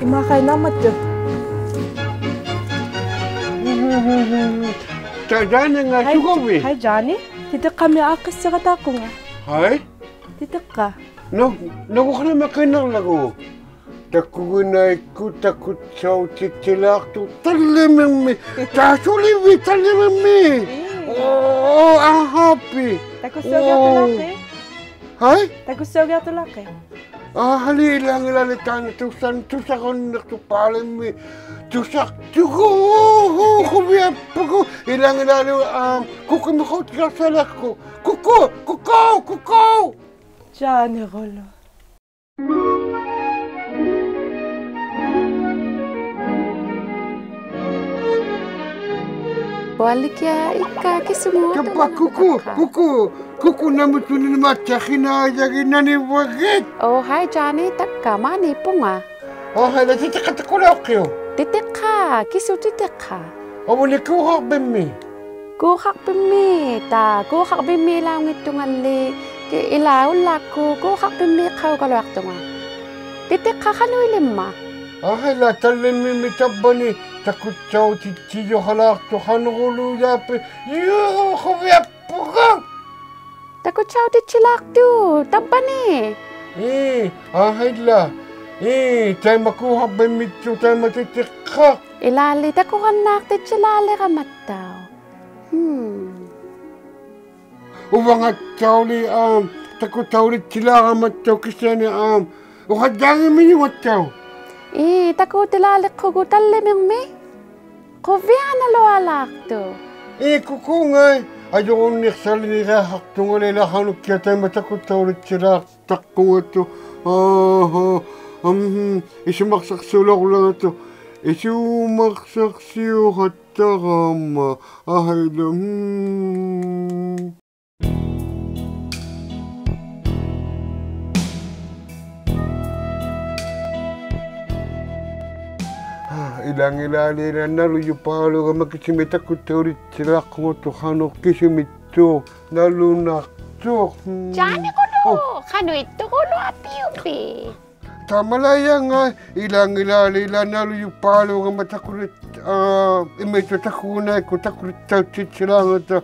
Tumakay naman to. Johnny nga sugawi. Hi, Johnny. Titik kami akas sa katako nga. Hi? Titik ka. Naku ka na makinalago. Takugunay ko, takot saw titilak to. Talimang mi. Tasuliwi, talimang mi. Oh, I'm happy. Takusaw gato laki. Hi? Takusaw gato laki. Halilang ilalitan tusan tusakon naktupalan mi. Tusak tuko kubiya puko ilang ilalu kukumikot ka sa lako. Kuko. Johnny Rolo. Balik ya ika kesemua. Kapa kuku namu tunin macam kina jadi nani waget. Oh hai Johnny takka mani punga. Oh hai dah titik kolokyo. Titik ka kisu titik ka. Oh boleh kau hak bemi. Ku hak bemi lang ngitungan li ke ilaw laku ku hak bemi kau kalau waktu ma. Titik ka kanui lemma. Oh hai lah talim mi tabani. Takut jauh cici halak tu hanulu yape. Yo kubiya puko. Takut cau dicilak tu, tapa ni? Ahidlah. Tay makuha ba mityo tay matitikak. Ilali, takut anak dicilali ka mataw. Ubang at tawli takut tawli cilaka mataw kasi ni ukadangin mo yung mataw. Takut ilali ko gutali mi. Kuviya na luwalak tu. Kukungay. Ayoko niksal nila haktungan nila hanok kaya tayo matakot tawlit sila takong ito. Isumaksak sulok lang ito. Isumaksak siyo hatakama. Ahay lang. Ilang ilali na naluyo palo ka magkisimita ko tawlit sila kung ito hanok kisimito nalunak to. Johnny ko no, kano ito ko no api-upi. Tamalaya nga, ilang ilali na naluyo palo ka matakulit imito takunay ko takulit tawlit sila nga ito.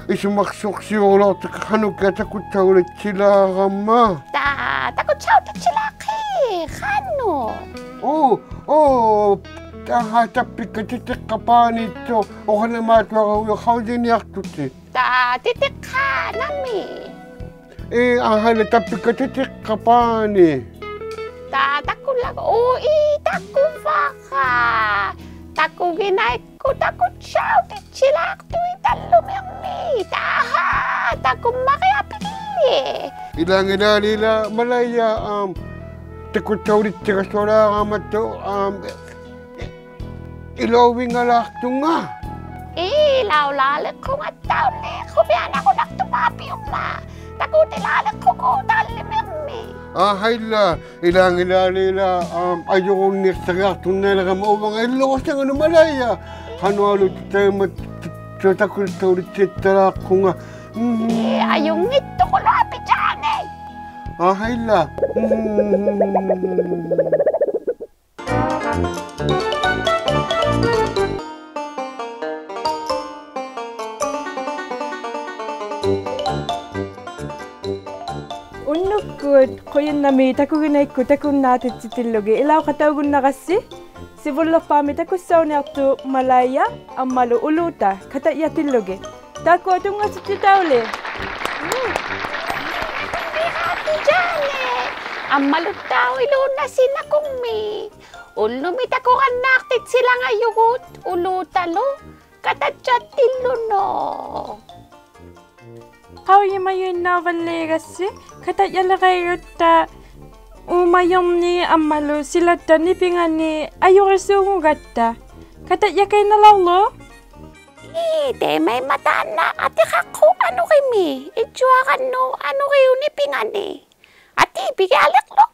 Isumaksok siya ulo hanok ka takot tawlit sila ka ma. Takot tawlit sila ki, kano? Tapi ketitik ka pa nito. O ka na matwa ka din niyak tuti. Titik ka nami. Ahal tapi ketitik ka pa ni. Taku lang. Taku baka. Taku ginay ko. Taku chow. Tichilak tu italum yung mi. Taku makiapili. Ilang inalila malaya. Takot tawlit siya kasora ka mato. Ilawing alak to nga. Lawlalik ko nga taon eh. Kubiyan ako nagtumapi yung ma. Takot ilalak ko talimim eh. Hayla. Ilang ilalila. Ayoko niksagak to na lang maubang. Ilawas na nga malaya. Hano tayo takot tawlit siya ko nga. Ayong ito ko lapi dyan eh. Hayla. Unukod, koyun nami takuginay ko takun natin titilogi. Ilaw katawagun na kasi. Sibulok pa mi takusaw niya to malaya ang maluuluta kata iya tilogi. Tako atong nga sa titawli. Hati jane. Ang malutaw iluna sina kong mi. Ulumit ako anak tit sila ngayugot. Ulutalo. Kata tilo no. Kau yung mayon na wala kasi. Kata yala kayo ta umayom ni amalo sila ta ni pingani ayo resungo gata. Kata ya kay nalalo. De may mata na ate kako ano kimi. Ijua kano ano kayo ni pingani. Ate bigalik lo.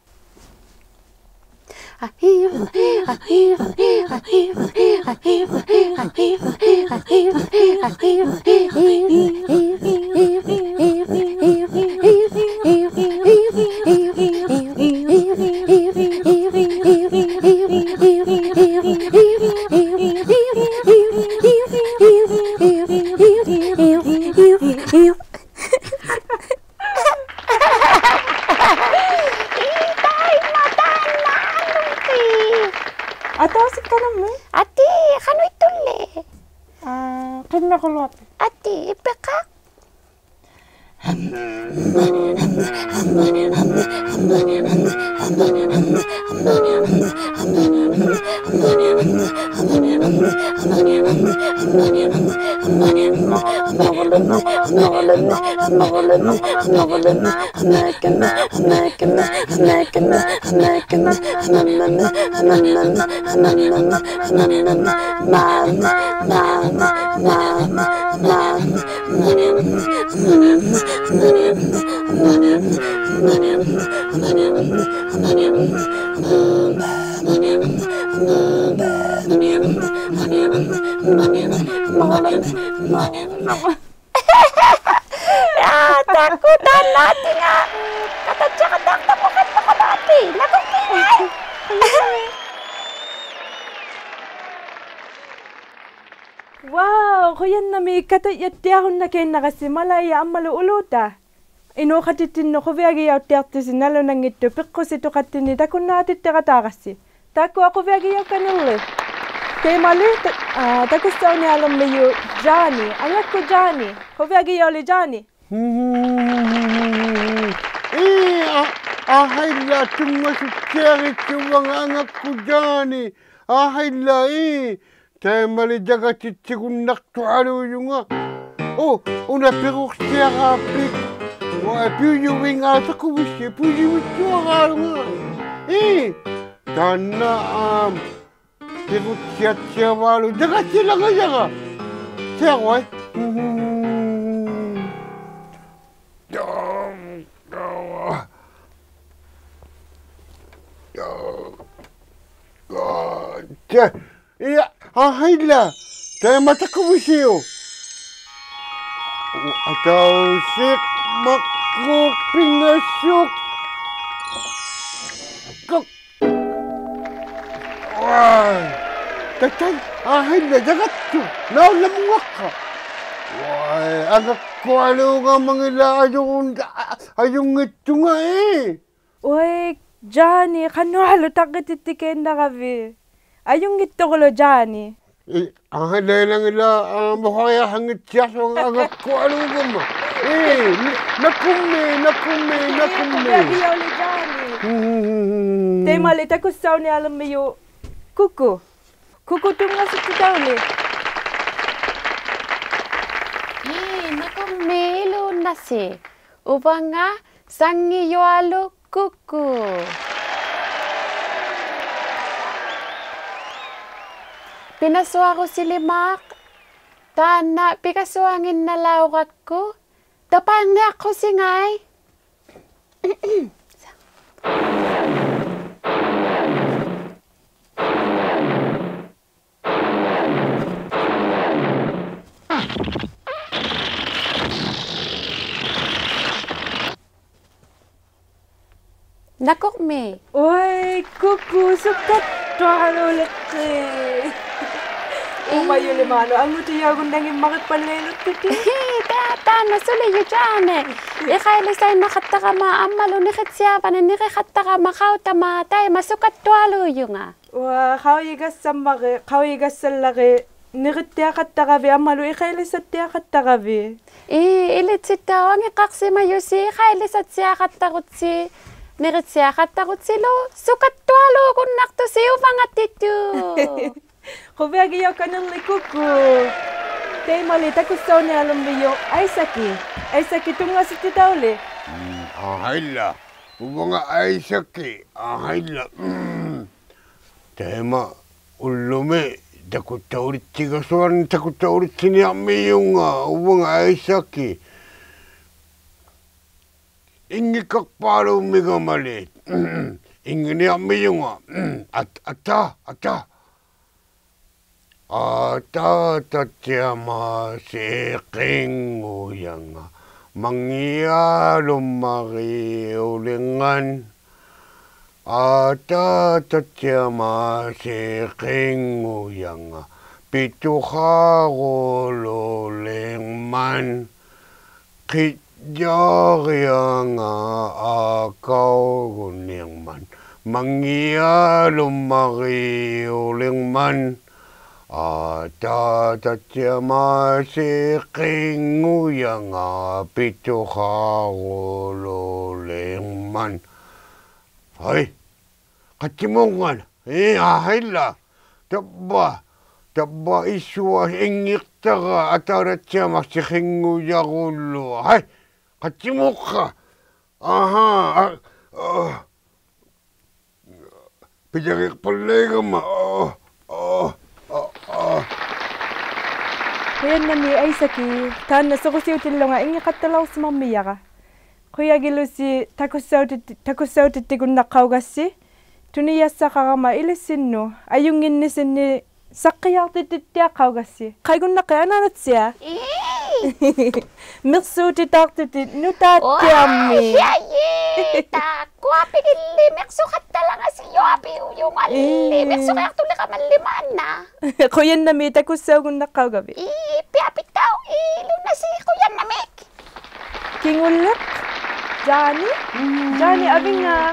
nakulot. Ati, ipeka. Takutan natin nga. Katadya-kadak tapukan mo ka napi. Nakukingay. Wow, kuyan na may katayatiyahon na kayo nakasi malaya ang maluuluta. Ino katitin no kuvyagi yaw tiyarti sinalo nang ito pikko sito katini takun na atitirakatagasi. Tako ako vyagi yaw kanili. Kaya mali, takustaw ni alam mayo Johnny. Angak ko Johnny. Kuvyagi yaw li Johnny. Ahayla tumasukeri mga anak ko Johnny. Ahayla Tayo mali jaga titsikun naktualo yung nga. Oh, una peruk siya kapit. Puyo wing asa ko wisya. Puyo ito akalo nga. Tana peruk siya walo. Jaga sila nga jaga. Siya ko Iya, ahayla. Tayo matakuwisyo. Ataw sik makupingasuk. Wah, tatay, ahayla jagat to. Naulamuwak ka. Wah, agak ko alo nga mga ayong ito nga Uy, Johnny, kano halo takititikin na kami. Ayong ito ko lo Johnny. Ang halay lang ila makaya hangit siya so agak ko alo nga ma. Nakume. Kubyagi yaw li Johnny. Tay mali takustaw ni alam mayo kuku. Kuku tunga sa titaw ni. Nakumelo na si. Uba nga, sangi yoalo kuku. Pinaswa ko si Limak. Tana, pikaswangin na lawak ko. Tapan na ako singay. Nakok me. Uy, kuku, sukat to halo laki. Umayo limano, ang uti yagun nanging makipalelot titi. Tata, nasuli yu jane. Ikaili sa'y nakataka maamalo ni kitsiyapan ni kikataka makauta matay, masukat to halo yu nga. Wah, kawigas sa maki, kawigas sa laki. Nikitya katakabi, amalo ikaili sa tiya katakabi. Ilit sita, ang ikaksi mayo si, ikaili sa tiya katakot si. Niritsia katakot silo, sukat to halo kung nakto siyo mga tito. Kubyagi yaw ka ng likuku. Tay mali, takustaw ni alam mo yung Aisaki. Aisaki tunga sa titawli. Ahayla. Uba nga Aisaki. Ahayla. Tema ulume. Takut taurit tigaswan. Takut taurit siniyami yung uba nga Aisaki. Ingi kakpalo miga mali. Ingi niyami yung ata. Tatiyama siking uyang mangyalong mariulingan. Tatiyama siking uyang pitukarululingman. Kityaryang akaw kuningman mangyalong mariulingman. Tatatiyamasi qinguyanga pituqawululingman. Hai, qatimungan. Ahilla. Tabba isua ingiqtaqa ataratiyamasi qinguyagullu. Hai, qatimuqa. Aha. Pijarik paligama. Kuyan nami ay saki, tan na sukusiw tilonga ingi katalaw sa mamiyaga. Kuya gilusi takusaw titikun na kaugasi, tuniya sa kakama ilisin no, ayungin nisin ni sakyaw tititya kaugasi. Kaigun na kaya nanat siya. Mirsu titak titit nutatyami. Kuapi gili, mekso katalaga si Yopi yung ali. Mekso kaya tuloy ka maliman na. Kuyan nami takusaw kun na kaugabi. Piapit daw, na si Kuyan Namik. Kingulak, Johnny abing nga.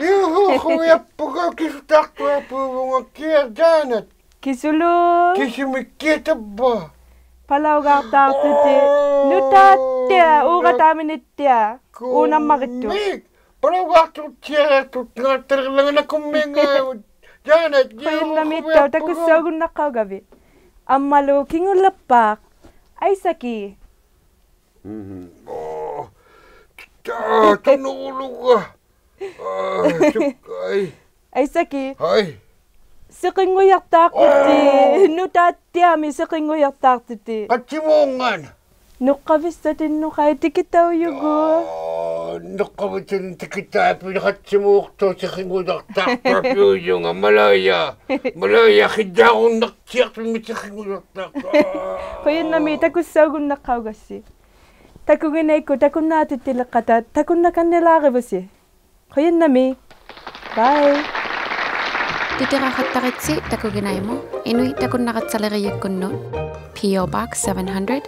Yuhu, kuya pugaw kisutak tuwa po mga kia Janet. Kisulu. Kisimikita ba? Palaw gata titi. Nutatya, ugatami nitya. Unang makito. Palaw gata tiya, tutngatar lang na kuminga. Janet, Kuyan namitaw, takusaw kun na kaugabi. Ang malo, kingulapak. Ay saki. Tanulog ka. Ay saki. Ay. Sikinguyak takuti. Nutatyami sikinguyak takuti. Katsimongan. Nukavista din nukay tikitaw yugo. Nakabitin tikita pinakatsimok to sa kingudak takpapyo yung malaya. Malaya, kida akong naktiyak sa kingudak takpapyo. Kuyan nami, takusaw kun na kaugasi. Takuginay ko, takun na titilakata, takun na kanilaki ba si. Kuyan nami. Bye. Titiraxattaritsi takuginay mo. Inuit takun nakatsalariyakkunno. P.O. Box 700.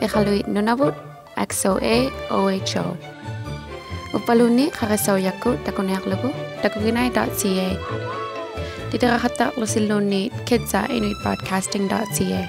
Ikaluit Nunavut, XOA OHO. Upaluni karisawyaku takunayaklugu takuginay.ca. Titiraxattaqlusilluunni kids@inuitbroadcasting.ca.